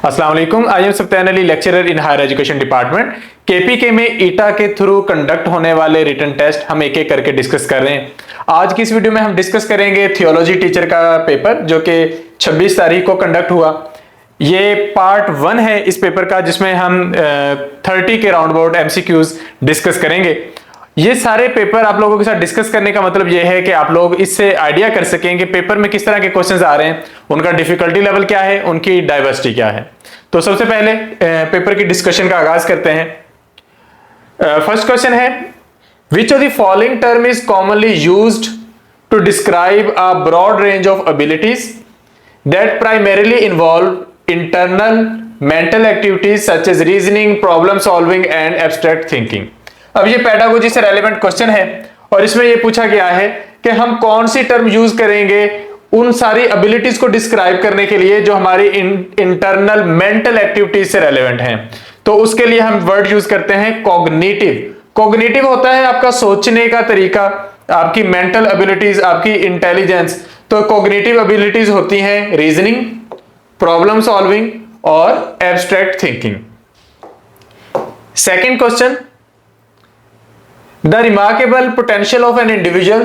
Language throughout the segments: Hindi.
अस्सलाम वालेकुम। I am Saftan Ali, lecturer in higher education department. KPK में ईटा के थ्रू कंडक्ट होने वाले रिटन टेस्ट हम एक एक करके डिस्कस कर रहे हैं। आज की इस वीडियो में हम डिस्कस करेंगे थियोलॉजी टीचर का पेपर जो कि 26 तारीख को कंडक्ट हुआ। ये पार्ट 1 है इस पेपर का, जिसमें हम 30 के राउंड अबाउट एमसीक्यूज डिस्कस करेंगे। ये सारे पेपर आप लोगों के साथ डिस्कस करने का मतलब ये है कि आप लोग इससे आइडिया कर सकें कि पेपर में किस तरह के क्वेश्चंस आ रहे हैं, उनका डिफिकल्टी लेवल क्या है, उनकी डाइवर्सिटी क्या है। तो सबसे पहले पेपर की डिस्कशन का आगाज करते हैं। फर्स्ट क्वेश्चन है, which of the following term is commonly used to describe a broad range of abilities that primarily involve internal mental activities such as reasoning, problem solving and abstract thinking. अब ये पेडागोजी से रेलेवेंट क्वेश्चन है और इसमें ये पूछा गया है कि हम कौन सी टर्म यूज करेंगे उन सारी एबिलिटीज को डिस्क्राइब करने के लिए जो हमारी इंटरनल मेंटल एक्टिविटीज से रेलेवेंट हैं। तो उसके लिए हम वर्ड यूज करते हैं कॉग्निटिव। कॉग्निटिव होता है आपका सोचने का तरीका, आपकी मेंटल एबिलिटीज, आपकी इंटेलिजेंस। तो कॉग्निटिव एबिलिटीज होती हैं रीजनिंग, प्रॉब्लम सॉल्विंग और abstract thinking. Second question, the remarkable potential of an individual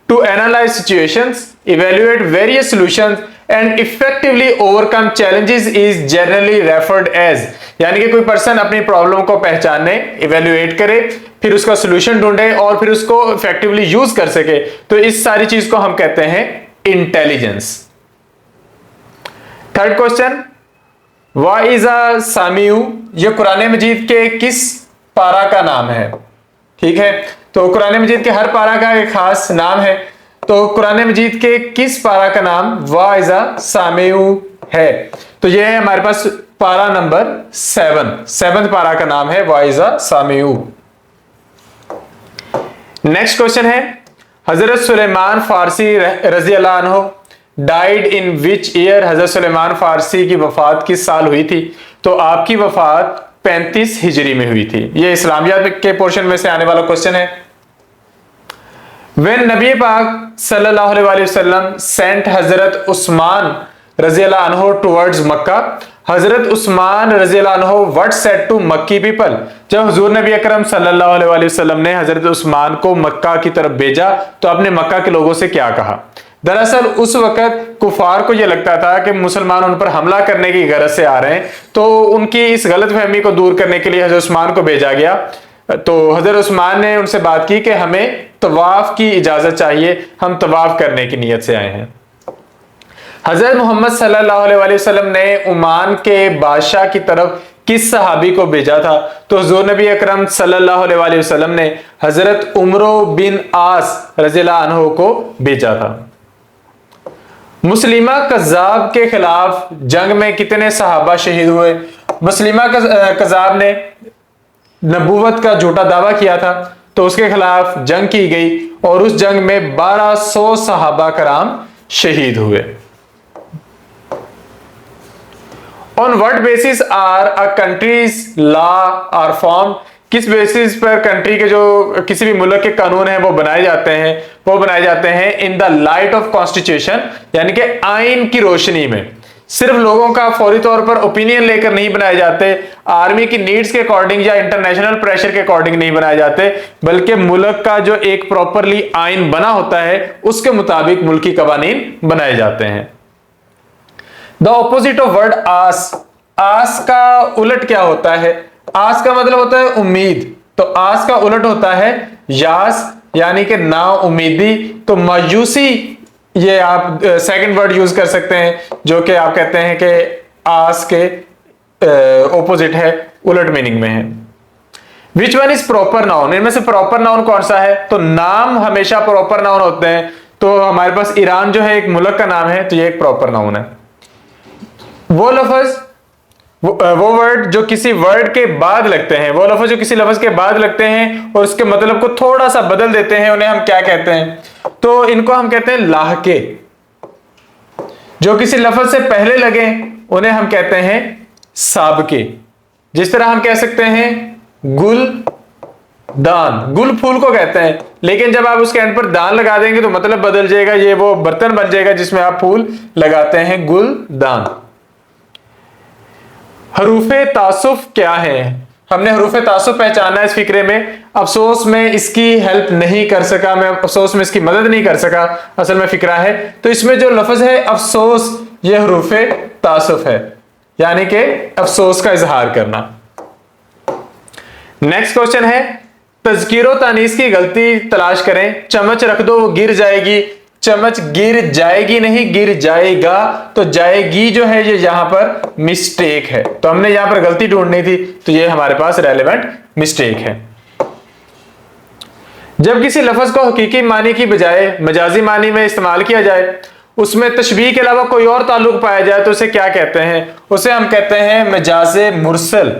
to analyze situations, evaluate various solutions and effectively overcome challenges is generally referred as। यानी कि कोई पर्सन अपनी प्रॉब्लम को पहचानने, इवेल्युएट करे, फिर उसका सोल्यूशन ढूंढे और फिर उसको इफेक्टिवली यूज कर सके, तो इस सारी चीज को हम कहते हैं intelligence. Third question, what is a सामियू? ये कुरान मजीद के किस पारा का नाम है? ठीक है, तो कुरान मजीद के हर पारा का एक खास नाम है। तो कुरान मजीद के किस पारा का नाम वाइजा सामेउ है? तो यह है हमारे पास पारा नंबर 7 पारा का नाम है वाइजा सामेउ। नेक्स्ट क्वेश्चन है, हजरत सुलेमान फारसी रजी अल्लाह अन्हु डाइड इन विच ईयर? हजरत सुलेमान फारसी की वफात किस साल हुई थी? तो आपकी वफात 35 हिजरी में हुई थी। ये इस्लामियात के पोर्शन में से आने वाला क्वेश्चन है। When नबी पाक सल्लल्लाहु अलैहि वसल्लम सेंट हजरत उस्मान रज़ी अल्लाह अन्हु टुवर्ड्स मक्का, हजरत उस्मान रज़ी अल्लाह अन्हु व्हाट सेड टू मक्की पीपल? जब हुजूर नबी अकरम सल्लल्लाहु अलैहि वसल्लम ने हजरत उस्मान को मक्का की तरफ भेजा तो आपने मक्का के लोगों से क्या कहा? दरअसल उस वक्त कुफार को यह लगता था कि मुसलमान उन पर हमला करने की गरज से आ रहे हैं, तो उनकी इस गलत फहमी को दूर करने के लिए हजरत उस्मान को भेजा गया। तो हजरत उस्मान ने उनसे बात की कि हमें तवाफ की इजाजत चाहिए, हम तवाफ करने की नीयत से आए हैं। हजरत मोहम्मद सल्लल्लाहु अलैहि वसल्लम ने ओमान के बादशाह की तरफ किस सहाबी को भेजा था? तो हुजूर नबी अकरम सल्लल्लाहु अलैहि वसल्लम ने हजरत उमरो बिन आस रज़ियल्लाहु अन्हु को भेजा था। मुस्लिमा कज़्ज़ाब के खिलाफ जंग में कितने सहाबा शहीद हुए? मुस्लिमा कज़्ज़ाब ने नबूवत का झूठा दावा किया था, तो उसके खिलाफ जंग की गई और उस जंग में 1200 सहाबा कराम शहीद हुए। On what basis are a countries law are form? किस बेसिस पर कंट्री के जो किसी भी मुल्क के कानून हैं वो बनाए जाते हैं? वो बनाए जाते हैं in the light of constitution, यानी कि आइन की रोशनी में। सिर्फ लोगों का फौरी तौर पर ओपिनियन लेकर नहीं बनाए जाते, आर्मी की नीड्स के अकॉर्डिंग या इंटरनेशनल प्रेशर के अकॉर्डिंग नहीं बनाए जाते, बल्कि मुल्क का जो एक प्रॉपरली आइन बना होता है उसके मुताबिक मुल्की कवानीन बनाए जाते हैं। द ऑपोजिट ऑफ वर्ड आस, आस का उलट क्या होता है? आस का मतलब होता है उम्मीद, तो आस का उलट होता है यास, यानी कि ना उम्मीदी। तो मायूसी, ये आप सेकंड वर्ड यूज कर सकते हैं जो कि आप कहते हैं कि आस के ऑपोजिट है, उलट मीनिंग में है। Which one is proper noun? इनमें से प्रॉपर नाउन कौन सा है? तो नाम हमेशा प्रॉपर नाउन होते हैं। तो हमारे पास ईरान जो है एक मुल्क का नाम है, तो ये एक प्रॉपर नाउन है। वो लफ्ज, वो वर्ड जो किसी वर्ड के बाद लगते हैं, वो लफ्ज जो किसी लफ्ज के बाद लगते हैं और उसके मतलब को थोड़ा सा बदल देते हैं, उन्हें हम क्या कहते हैं? तो इनको हम कहते हैं लाहके। जो किसी लफ्ज से पहले लगे उन्हें हम कहते हैं साबके। जिस तरह हम कह सकते हैं गुल दान, गुल फूल को कहते हैं, लेकिन जब आप उसके एंड पर दान लगा देंगे तो मतलब बदल जाएगा, ये वो बर्तन बन जाएगा जिसमें आप फूल लगाते हैं, गुल दान। हरूफे तासुफ क्या है? हमने हरूफे तासुफ पहचाना इस फिक्रे में। अफसोस में इसकी हेल्प नहीं कर सका, मैं अफसोस में इसकी मदद नहीं कर सका, असल में फिक्रा है। तो इसमें जो लफ्ज है अफसोस, ये हरूफे तासुफ है, यानी कि अफसोस का इजहार करना। नेक्स्ट क्वेश्चन है, तज़कीरो तानीस की गलती तलाश करें। चम्मच रख दो वो गिर जाएगी, चम्मच गिर जाएगी नहीं, गिर जाएगा। तो जाएगी जो है ये यहां पर मिस्टेक है, तो हमने यहां पर गलती ढूंढनी थी, तो ये हमारे पास रेलेवेंट मिस्टेक है। जब किसी लफ्ज को हकीकी मानी की बजाय मजाजी मानी में इस्तेमाल किया जाए, उसमें तशबीह के अलावा कोई और ताल्लुक पाया जाए, तो उसे क्या कहते हैं? उसे हम कहते हैं मजाजे मुरसल।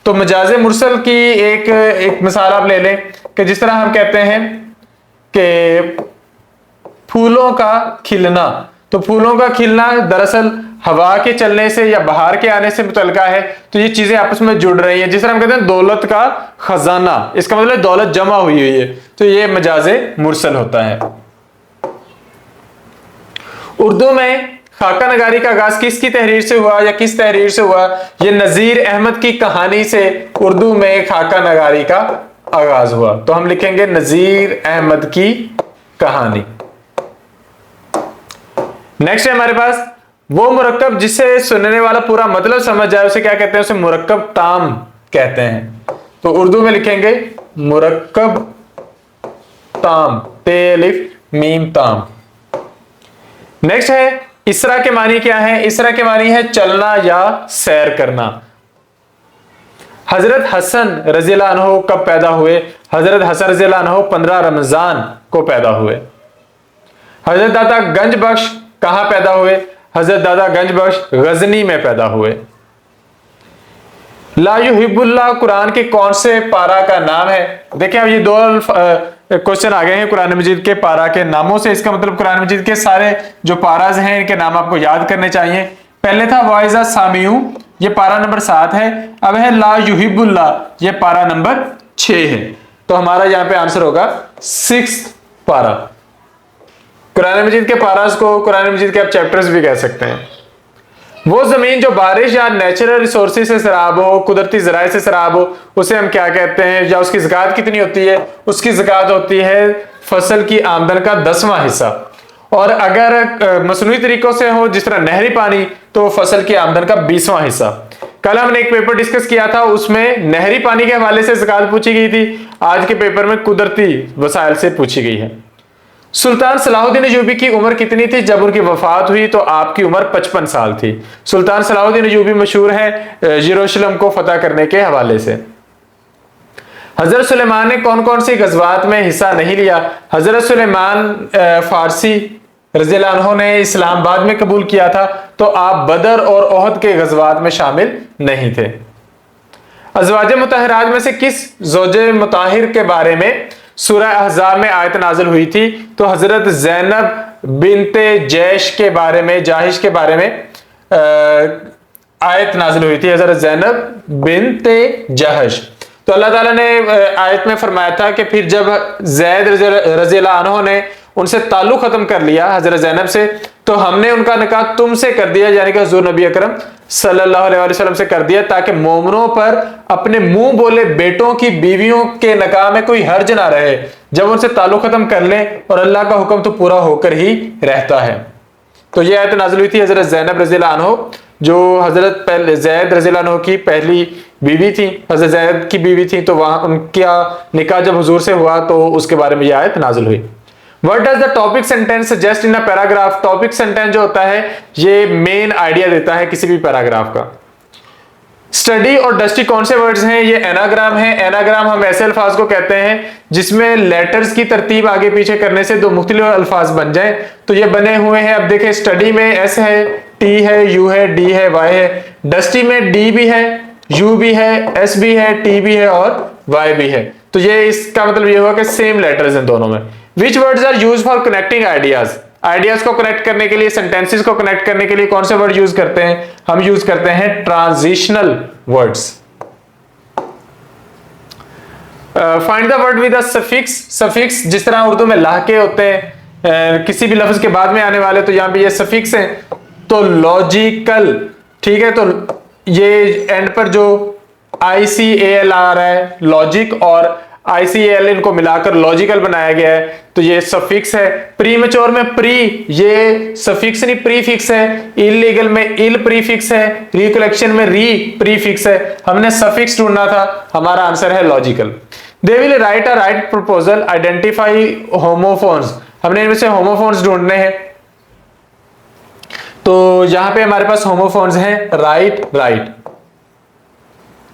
तो मजाजे मुरसल की एक मिसाल आप ले लें कि जिस तरह हम कहते हैं कि फूलों का खिलना, तो फूलों का खिलना दरअसल हवा के चलने से या बाहर के आने से मुतल्लिका है, तो ये चीजें आपस में जुड़ रही हैं। जिस तरह हम कहते हैं दौलत का खजाना, इसका मतलब दौलत जमा हुई है, तो ये मजाजे मुरसल होता है। उर्दू में खाका नगारी का आगाज किसकी तहरीर से हुआ या किस तहरीर से हुआ? ये नजीर अहमद की कहानी से उर्दू में खाका नगारी का आगाज हुआ। तो हम लिखेंगे नजीर अहमद की कहानी। नेक्स्ट है हमारे पास, वो मुरक्कब जिसे सुनने वाला पूरा मतलब समझ जाए उसे क्या कहते हैं? उसे मुरक्कब ताम कहते हैं। तो उर्दू में लिखेंगे मुरक्कब ताम, ते अलिफ मीम ताम। नेक्स्ट है, इसरा के मानी क्या है? इसरा के मानी है चलना या सैर करना। हजरत हसन रज़ियल्लाहु अन्हु कब पैदा हुए? हजरत हसन रज़ियल्लाहु अन्हु 15 रमजान को पैदा हुए। हजरत दादा गंज बख्श कहां पैदा हुए? हजरत दादा गंज बख्श गजनी में पैदा हुए। ला युहिब्बुल्लाह कुरान के कौन से पारा का नाम है? देखिए अब ये दो क्वेश्चन आ गए हैं कुरान मजीद के पारा के नामों से। इसका मतलब कुरान मजीद के सारे जो पाराज हैं इनके नाम आपको याद करने चाहिए। पहले था वाइजा सामियू, ये पारा नंबर 7 है। अब है ला युहिब्बुल्लाह, ये पारा नंबर 6 है। तो हमारा यहां पे आंसर होगा 6 पारा। कुरान मजीद के पाराज को कुरान मजीद के आप चैप्टर्स भी कह सकते हैं। वो जमीन जो बारिश या नेचुरल रिसोर्सेज से सराब हो, कुदरती जराए से सराब हो, उसे हम क्या कहते हैं? या उसकी ज़कात कितनी होती है? उसकी ज़कात होती है फसल की आमदन का 10वां हिस्सा। और अगर मसनूई तरीकों से हो जिस तरह नहरी पानी, तो फसल की आमदन का 20वां हिस्सा। कल हमने एक पेपर डिस्कस किया था, उसमें नहरी पानी के हवाले से ज़कात पूछी गई थी। आज के पेपर में कुदरती वसाइल से पूछी गई है। सुल्तान सलाहुद्दीन अयूबी की उम्र कितनी थी जब उनकी वफात हुई? तो आपकी उम्र 55 साल थी। सुल्तान सलाहुद्दीन अयूबी मशहूर है यरूशलेम को फतह करने के हवाले से। हजरत सुलेमान ने कौन कौन सी गज़वात में हिस्सा नहीं लिया? हजरत सुलेमान फारसी रज़ियल्लाहु अन्हु ने इस्लाम बाद में कबूल किया था, तो आप बदर और ओहद के गज़वात में शामिल नहीं थे। अज़वाज मुतहरात में से किस ज़ौजे मुताहिर के बारे में सूरह अहज़ाब में आयत नाज़िल हुई थी? तो हजरत ज़ैनब बिनते जैश के बारे में, जाहिश के बारे में आयत नाज़िल हुई थी, हजरत ज़ैनब बिनते जहश। तो अल्लाह ताला ने आयत में फरमाया था कि फिर जब ज़ैद रज़ियल्लाहु अन्हु ने उनसे ताल्लुक खत्म कर लिया हजरत ज़ैनब से, तो हमने उनका निकाह तुमसे कर दिया, यानी कि हुज़ूर नबी अकरम सल्लल्लाहु अलैहि वसल्लम से कर दिया, ताकि मोमिनों पर अपने मुंह बोले बेटों की बीवियों के निकाह में कोई हर्ज ना रहे। जब उनसे ताल्लुक खत्म कर लें, और अल्लाह का हुक्म तो पूरा होकर ही रहता है। तो ये आयत नाज़िल हुई थी हजरत ज़ैनब रज़ियल्लाहु अन्हु, जो हजरत ज़ैद रज़ियल्लाहु अन्हु की पहली बीवी थी, हजरत ज़ैद की बीवी थी। तो वहां उनका निकाह जब हुजूर से हुआ, तो उसके बारे में यह आयत नाज़िल हुई। What does the topic sentence suggest in a paragraph? Topic sentence जो होता है ये मेन आइडिया देता है किसी भी पैराग्राफ का। स्टडी और डस्टी कौन से वर्ड्स हैं? ये एनाग्राम है। एनाग्राम हम ऐसे अल्फाज को कहते हैं जिसमें लेटर्स की तरतीब आगे पीछे करने से दो मुख्तलिफ अल्फाज बन जाएं। तो ये बने हुए हैं। अब देखें, स्टडी में एस है, टी है, यू है, डी है, वाई है। डस्टी में डी भी है, यू भी है, एस भी है, टी भी है और वाई भी है। तो ये इसका मतलब ये हुआ कि सेम लेटर्स हैं दोनों में। Which words are used for connecting ideas? Ideas को कनेक्ट करने के लिए, सेंटेंसेस को कनेक्ट करने के लिए कौन से वर्ड यूज करते हैं? हम यूज करते हैं transitional words. Find the word with a suffix. Suffix जिस तरह उर्दू में लाके होते हैं किसी भी लफ्ज के बाद में आने वाले, तो यहां पे ये सफिक्स हैं। तो लॉजिकल, ठीक है, तो ये एंड पर जो ICAL आ रहा है लॉजिक, और ICAL इनको मिलाकर लॉजिकल बनाया गया है, तो ये सफिक्स है। प्रीमेच्योर में प्री, ये सफिक्स नहीं प्रीफिक्स है। इलीगल में इल प्रीफिक्स है। रिकलेक्शन में री प्रीफिक्स है। हमने सफिक्स ढूंढना था, हमारा आंसर है logical. They will write a right proposal, identify homophones, हमने इनमें से होमोफोन्स ढूंढने हैं। तो यहां पे हमारे पास होमोफोन्स हैं राइट राइट,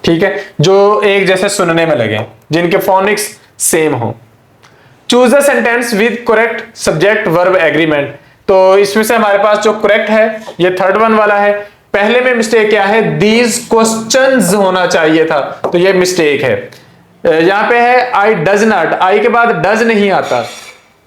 ठीक है, जो एक जैसे सुनने में लगे, जिनके फोनिक्स सेम हो। Choose the sentence with correct subject verb agreement, तो इसमें से हमारे पास जो करेक्ट है ये थर्ड वन वाला है। पहले में मिस्टेक क्या है, दीज क्वेश्चंस होना चाहिए था, तो ये मिस्टेक है। यहां पे है आई डज नॉट, आई के बाद डज नहीं आता,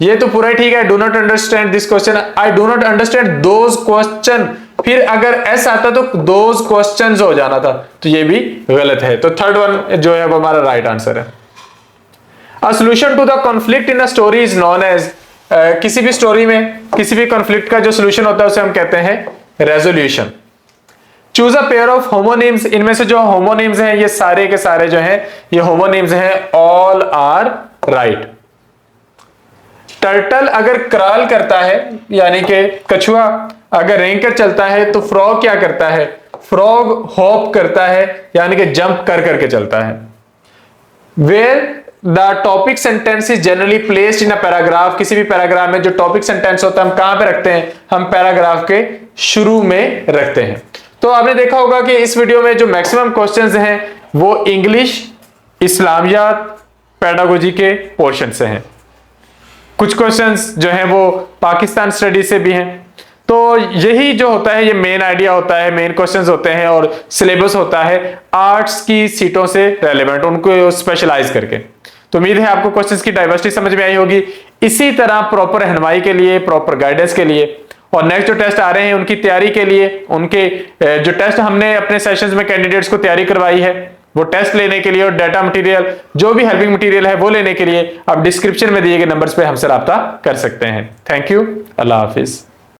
ये तो पूरा ठीक है। Do not understand this question, I do not understand those question, फिर अगर एस आता तो दोज क्वेश्चंस हो जाना था, तो ये भी गलत है। तो थर्ड वन जो है वो हमारा राइट आंसर है। A solution to the conflict in a story is known as, किसी भी स्टोरी में किसी भी कॉन्फ्लिक्ट का जो सोल्यूशन होता है उसे हम कहते हैं resolution. Choose a pair of homonyms, इनमें से जो होमोनिम्स हैं ये सारे के सारे जो हैं ये होमोनिम्स हैं, ऑल आर राइट। टर्टल अगर क्रॉल करता है यानी कि कछुआ अगर रेंग कर चलता है, तो फ्रॉग क्या करता है, फ्रॉग हॉप करता है यानी कि जंप कर करके चलता है। Where the topic sentence is generally placed in a paragraph, किसी भी पैराग्राफ में जो टॉपिक सेंटेंस होता है हम कहां पे रखते हैं, हम पैराग्राफ के शुरू में रखते हैं। तो आपने देखा होगा कि इस वीडियो में जो मैक्सिमम क्वेश्चंस हैं वो इंग्लिश, इस्लामियात, पेडागोजी के पोर्शन से हैं। कुछ क्वेश्चंस जो हैं वो पाकिस्तान स्टडी से भी हैं। तो यही जो होता है ये मेन आइडिया होता है, मेन क्वेश्चंस होते हैं, और सिलेबस होता है आर्ट्स की सीटों से रेलेवेंट, उनको स्पेशलाइज करके। तो उम्मीद है आपको क्वेश्चंस की डाइवर्सिटी समझ में आई होगी। इसी तरह प्रॉपर रहनुमाई के लिए, प्रॉपर गाइडेंस के लिए और नेक्स्ट जो टेस्ट आ रहे हैं उनकी तैयारी के लिए, उनके जो टेस्ट हमने अपने सेशंस में कैंडिडेट्स को तैयारी करवाई है वो टेस्ट लेने के लिए और डाटा मटेरियल जो भी हेल्पिंग मटेरियल है वो लेने के लिए आप डिस्क्रिप्शन में दिए गए नंबर्स पे हमसे राब्ता कर सकते हैं। Thank you, Allah Hafiz.